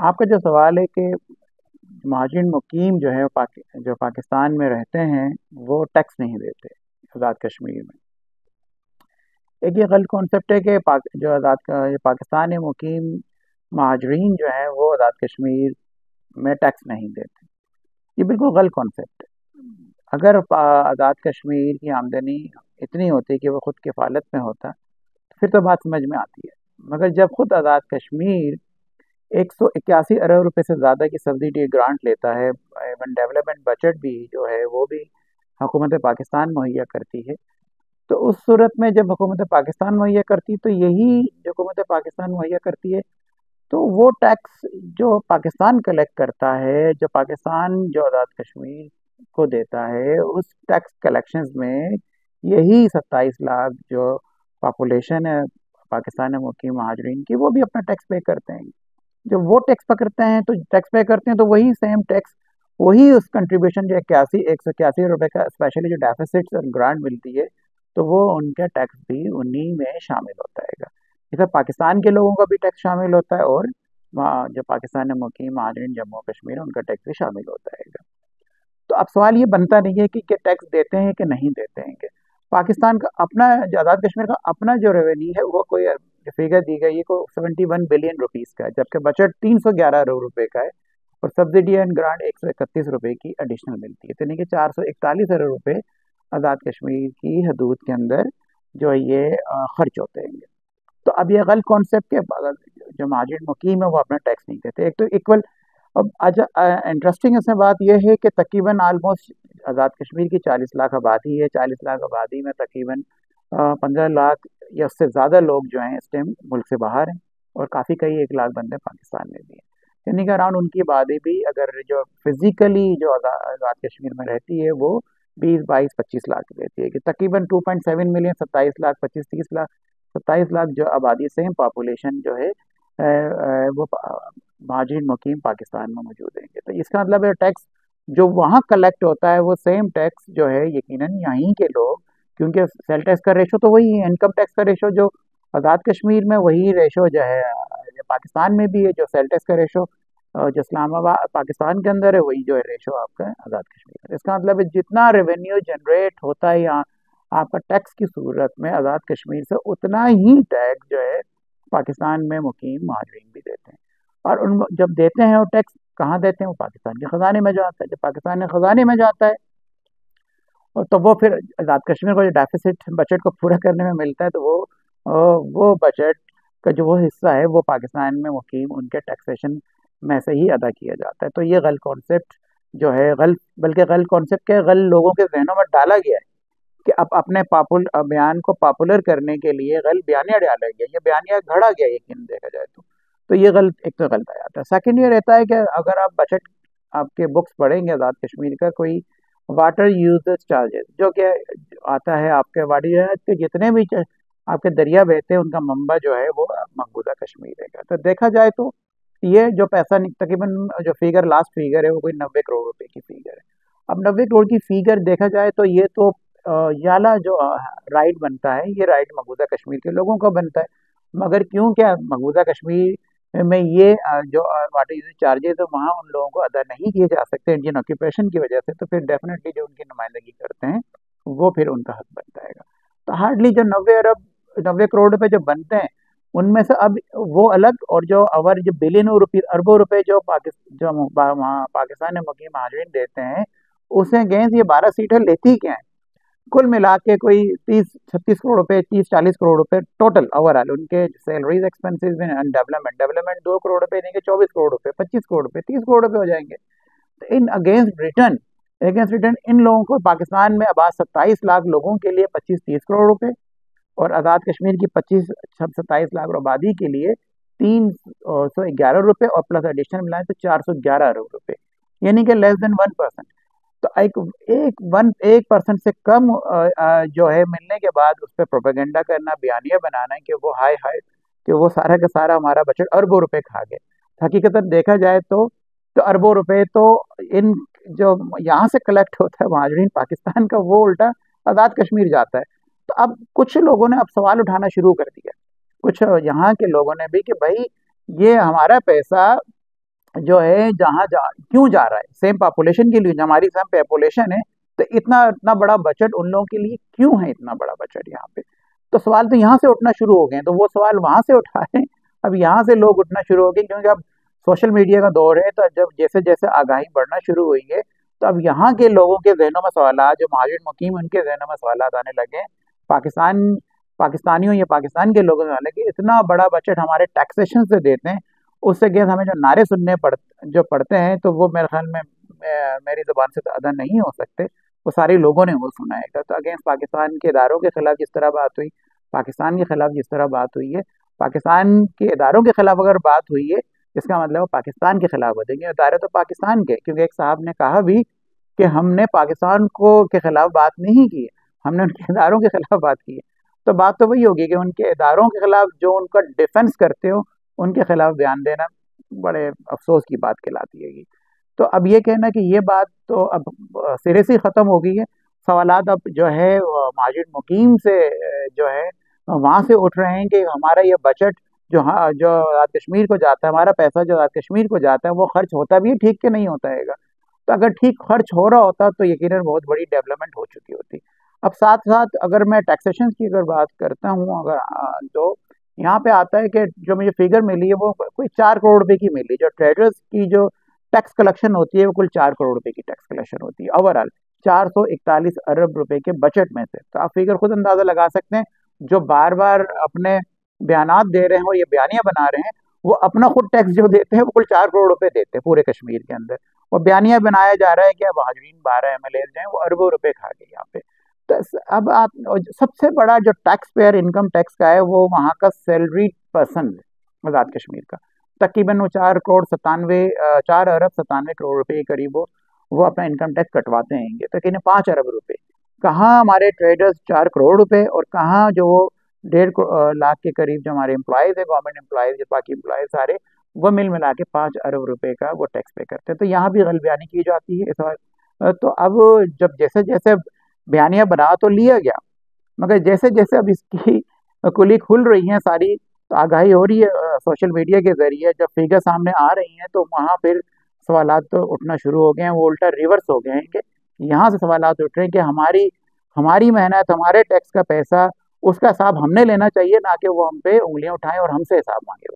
आपका जो सवाल है कि महाजिर मुकीम जो है जो पाकिस्तान में रहते हैं वो टैक्स नहीं देते आज़ाद कश्मीर में। एक ये गलत कॉन्सेप्ट है कि जो ये पाकिस्तान में मुकीम महाजरीन जो है वो आज़ाद कश्मीर में टैक्स नहीं देते। ये बिल्कुल गलत कॉन्सेप्ट है। अगर आज़ाद कश्मीर की आमदनी इतनी होती कि वो खुद किफ़ालत में होता फिर तो बात समझ में आती है। मगर जब खुद आज़ाद कश्मीर 181 अरब रुपए से ज़्यादा की सब्सिडी ग्रांट लेता है, इवन डेवलपमेंट बजट भी जो है वो भी हुकूमत पाकिस्तान मुहैया करती है, तो उस सूरत में जब हुकूमत पाकिस्तान मुहैया करती है तो यही जो हुकूमत पाकिस्तान मुहैया करती है तो वो टैक्स जो पाकिस्तान कलेक्ट करता है, जो पाकिस्तान जो आज़ाद कश्मीर को देता है, उस टैक्स कलेक्शंस में यही 27 लाख जो पॉपुलेशन है पाकिस्तान में मुकीम महाजरीन की, वो भी अपना टैक्स पे करते हैं। जब वो टैक्स पे करते हैं तो वही सेम टैक्स, वही उस कंट्रीब्यूशन जो 181 रुपए का स्पेशली जो डेफिसिट और ग्रांट मिलती है, तो वो उनका टैक्स भी उन्हीं में शामिल होता है। इधर पाकिस्तान के लोगों का भी टैक्स शामिल होता है और वहाँ जो पाकिस्तान में मुकीम महाजरीन जम्मू और कश्मीर है उनका टैक्स भी शामिल होता है। तो अब सवाल ये बनता नहीं है कि टैक्स देते हैं कि नहीं देते हैं। कि पाकिस्तान का अपना जो आज़ाद कश्मीर का अपना जो रेवेन्यू है वो कोई जो फिगर दी गई है को 71 बिलियन रुपीज़ का है, जबकि बजट 311 अरब रुपए का है और सब्सिडी एंड ग्रांट 131 रुपए की एडिशनल मिलती है, तो यानी कि 441 अरब रुपए आज़ाद कश्मीर की हदूद के अंदर जो है ये खर्च होते हैं। तो अब ये गलत कॉन्सेप्ट के जो महाजिर मुकीम है वो अपना टैक्स नहीं देते। एक तो इक्वल। अब आज इंटरेस्टिंग इसमें बात यह है कि तकरीबन ऑलमोस्ट आज़ाद कश्मीर की 40 लाख आबादी है। 40 लाख आबादी में तकरीबन 15 लाख या उससे ज़्यादा लोग जो हैं इस टाइम मुल्क से बाहर हैं और काफ़ी कई 1 लाख बंदे पाकिस्तान में भी हैं। यानी कि अराउंड उनकी आबादी भी अगर जो फिजिकली जो आज़ाद कश्मीर में रहती है वो 20 22 25 लाख की रहती है। कि तकरीबन 2.7 मिलियन, 27 लाख, 25 30 लाख, 27 लाख जो आबादी सेम पॉपुलेशन जो है वो महाजिर मुकीम पाकिस्तान में मौजूद हैं। तो इसका मतलब है टैक्स जो वहाँ कलेक्ट होता है वो सेम टैक्स जो है यकीनन यहीं के लोग, क्योंकि सेल टैक्स का रेशो तो वही है, इनकम टैक्स का रेशो जो आज़ाद कश्मीर में वही रेशो जो है जो पाकिस्तान में भी है। जो सेल टैक्स का रेशो जो इस्लामाबाद पाकिस्तान के अंदर है वही जो है रेशो आपका आज़ाद कश्मीर में। इसका मतलब है जितना रेवेन्यू जनरेट होता है यहाँ आपका टैक्स की सूरत में आज़ाद कश्मीर से, उतना ही टैक्स जो है पाकिस्तान में मुकीम महाजरीन भी देते हैं। और उन जब देते हैं वो टैक्स कहाँ देते हैं, वो पाकिस्तान के ख़जाने में जाता है। जब पाकिस्तान के ख़जाने में जाता है और तो वो फिर आज़ाद कश्मीर को जो डेफिसिट बजट को पूरा करने में मिलता है, तो वो बजट का जो वो हिस्सा है वो पाकिस्तान में मुकीम उनके टैक्सेशन में से ही अदा किया जाता है। तो ये गलत कॉन्सेप्ट जो है गलत, बल्कि गलत कॉन्सेप्ट के गलत लोगों के जहनों में डाला गया है कि अब अपने बयान को पॉपुलर करने के लिए गलत बयानिया डाला गया, ये बयानिया घड़ा गया यकीन देखा जाए तो ये गलत, एक तो गलत आ जाता है। सेकंड ये रहता है कि अगर आप बजट आपके बुक्स पढ़ेंगे आज़ाद कश्मीर का, कोई वाटर यूजेस चार्जेस जो कि आता है आपके वाटर के जितने भी आपके दरिया बहते हैं उनका मंबा जो है वो मकबूजा कश्मीर है। तो देखा जाए तो ये जो पैसा तकरीबन जो फिगर लास्ट फिगर है वो कोई 90 करोड़ रुपए की फिगर है। अब 90 करोड़ की फिगर देखा जाए तो ये तो याला जो राइट बनता है ये राइट मकबूजा कश्मीर के लोगों का बनता है। मगर क्यों क्या मकबूजा कश्मीर में ये जो वाटर यूजेज चार्जेस है वहाँ उन लोगों को अदा नहीं किए जा सकते इंडियन ऑक्यूपेशन की वजह से, तो फिर डेफिनेटली जो उनकी नुमाइंदगी करते हैं वो फिर उनका हक बनता है। तो हार्डली जो 90 करोड़ रुपए जो बनते हैं उनमें से अब वो अलग, और जो अवर जो बिलियनों रुपये अरबों रुपए जो पाकिस्तान में मुकीम महाजरीन देते हैं उसे अगेंस्ट ये 12 सीटें लेती क्या है, कुल मिला के कोई 30 36 करोड़ रुपए, 30 40 करोड़ रुपए टोटल ओवरऑल उनके सैलरीज एक्सपेंसेस में डेवलपमेंट डेवलपमेंट 2 करोड़ रुपए देंगे, 24 करोड़ रुपए, 25 करोड़ रुपए, 30 करोड़ रुपए हो जाएंगे। तो इन अगेंस्ट रिटर्न इन लोगों को पाकिस्तान में आबाद 27 लाख लोगों के लिए 25 30 करोड़ रुपए और आज़ाद कश्मीर की 27 लाख आबादी के लिए 311 रुपए और प्लस एडिशनल मिलाएं तो 411 अरब रुपए, यानी कि लेस देन 1%। तो एक 1% से कम जो है मिलने के बाद उस पर प्रोपेगेंडा करना, बयानिया बनाना है कि वो हाय हाय कि वो सारा का सारा हमारा बजट अरबों रुपए खा गए। हकीकतन देखा जाए तो अरबों रुपए तो इन जो यहाँ से कलेक्ट होता है महाजरीन पाकिस्तान का वो उल्टा आज़ाद कश्मीर जाता है। तो अब कुछ लोगों ने अब सवाल उठाना शुरू कर दिया, कुछ यहाँ के लोगों ने भी, कि भाई ये हमारा पैसा जो है जहाँ क्यों जा रहा है, सेम पॉपुलेशन के लिए, हमारी सेम पॉपुलेशन है, तो इतना इतना बड़ा बजट उन लोगों के लिए क्यों है, इतना बड़ा बजट यहाँ पे। तो सवाल तो यहाँ से उठना शुरू हो गए हैं, तो वो सवाल वहां से उठा रहे हैं, अब यहाँ से लोग उठना शुरू हो गए, क्योंकि अब सोशल मीडिया का दौर है, तो जब जैसे जैसे आगाही बढ़ना शुरू हुई है, तो अब यहाँ के लोगों के जहनों में सवाल, जो महाजिर मुकीम उनके जहनों में सवाल आने लगे हैं, पाकिस्तान पाकिस्तानियों या पाकिस्तान के लोगों में वाले कि इतना बड़ा बजट हमारे टैक्सेशन से देते हैं, उससे अगेंस्ट हमें जो नारे सुनने जो पड़ते हैं, तो वो मेरे ख्याल में मेरी ज़ुबान से तो अदा नहीं हो सकते, वो सारे लोगों ने वो सुना है। तो अगेंस्ट पाकिस्तान के इदारों के खिलाफ जिस तरह बात हुई, पाकिस्तान के खिलाफ जिस तरह बात हुई है, पाकिस्तान के इदारों के खिलाफ अगर बात हुई है, इसका मतलब वो पाकिस्तान के खिलाफ हो देंगे, इदारे तो पाकिस्तान के, क्योंकि एक साहब ने कहा भी कि हमने पाकिस्तान को के खिलाफ बात नहीं की है, हमने उनके इदारों के खिलाफ बात की है। तो बात तो वही होगी कि उनके इदारों के खिलाफ जो उनका डिफेंस करते हो, उनके खिलाफ बयान देना बड़े अफसोस की बात कहलाती है। तो अब ये कहना कि ये बात तो अब सिरे से ख़त्म हो गई है, सवालात अब जो है माजिद मुकीम से जो है वहाँ से उठ रहे हैं कि हमारा ये बजट जो, हाँ, जो आज़ाद कश्मीर को जाता है, हमारा पैसा जो आज़ाद कश्मीर को जाता है, वो खर्च होता भी है ठीक के नहीं होता है। तो अगर ठीक खर्च हो रहा होता तो यकीनन बहुत बड़ी डेवलपमेंट हो चुकी होती। अब साथ साथ अगर मैं टैक्सेशन की अगर बात करता हूँ, अगर तो यहाँ पे आता है कि जो मुझे फिगर मिली है वो कोई 4 करोड़ रुपए की मिली, जो ट्रेडर्स की जो टैक्स कलेक्शन होती है वो कुल 4 करोड़ रुपए की टैक्स कलेक्शन होती है ओवरऑल 441 अरब रुपए के बजट में से। तो आप फिगर खुद अंदाजा लगा सकते हैं, जो बार बार अपने बयानात दे रहे हैं और ये बयानियां बना रहे हैं, वो अपना खुद टैक्स जो देते हैं वो कुल 4 करोड़ रुपए देते हैं पूरे कश्मीर के अंदर, और बयानियां बनाया जा रहा है कि अब हाजरीन 12 MLA जो हैं वो अरबों रुपए खा गए यहाँ पे। तो अब आप सबसे बड़ा जो टैक्स पेयर इनकम टैक्स का है वो वहाँ का सैलरी पर्सन है आज़ाद कश्मीर का, तकरीबन वो 4 अरब 97 करोड़ रुपए के करीब वो अपना इनकम टैक्स कटवाते हैं। तो कहने 5 अरब रुपए, कहाँ हमारे ट्रेडर्स 4 करोड़ रुपए, और कहाँ जो 1.5 लाख के करीब जो हमारे एम्प्लॉयज़ है, गवर्नमेंट एम्प्लॉयज़, बाकी एम्प्लॉयज़ सारे, वो मिल मिला के 5 अरब रुपए का वो टैक्स पे करते हैं। तो यहाँ भी गलबयानी की जाती है इस बार। तो अब जब जैसे जैसे बयानिया बना तो लिया गया, मगर जैसे जैसे अब इसकी कुली खुल रही हैं सारी, तो आगाही हो रही है सोशल मीडिया के जरिए, जब फिगर सामने आ रही हैं, तो वहाँ फिर सवालात तो उठना शुरू हो गए हैं, वो उल्टा रिवर्स हो गए हैं कि यहाँ से सवालात उठ रहे हैं कि हमारी हमारी मेहनत, हमारे टैक्स का पैसा, उसका हिसाब हमने लेना चाहिए, ना कि वो हम पे उंगलियां उठाएं और हमसे हिसाब मांगे।